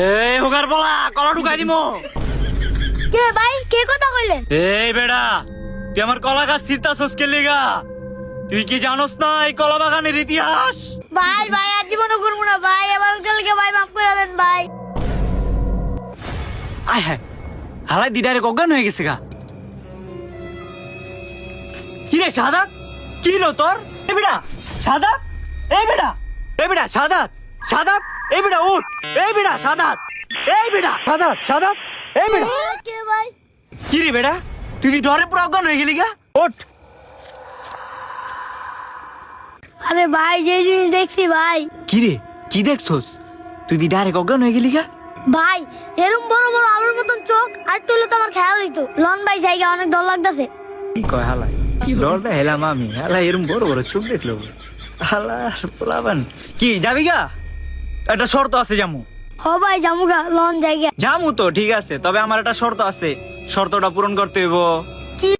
এই হোগার বলা কলা ঢুকাই দিমো। কে ভাই কে কথা কইলেন? এই বেড়া, তুই আমার কলা গাছ ছিড়তাছস কে লিগা? তুই কি জানোস না এই কলা বাগানের ইতিহাস? ভাই ভাই আর জীবনও করবো না ভাই, আমার কালকে ভাই মাফ করে দেন ভাই। আয় হ্যাঁ, হালাই দিদারে অজ্ঞান হয়ে গেছে গা। কি রে সাদাত, কি হলো তোর? এই বেড়া সাদাত, এই বেড়া, এই বেড়া সাদাত, সাদাত, এই বেড়া উঠ, এই বেড়া সাদাত, এই বেড়া সাদাত, সাদাত, এই বেড়া। কে ভাই? কি রে বেড়া, তুই কি ডরে পুরো অজ্ঞান হয়ে গেলি গা? ওঠ। আরে ভাই যে জিনিস দেখছি ভাই। কি রে, কি দেখছস? তুই দি ডাইরেক্ট অজ্ঞান হয়ে গেলি গা? ভাই এরকম বড় বড় আলুর মতন চোখ আর তুইলে তো আমার খেয়াল দিত। লন ভাই জায়গা অনেক ডর লাগতেছে। কি কয় হালাই, ডরটা হেলাম আমি। হালাই এরকম বড় বড় চোখ দেখলো হালার পোলাবান। কি যাবি গা? একটা শর্ত আছে জামু। হ ভাই জামুগা লন জায়গা। জামু তো ঠিক আছে, তবে আমার একটা শর্ত আছে, শর্তটা পূরণ করতে হইব।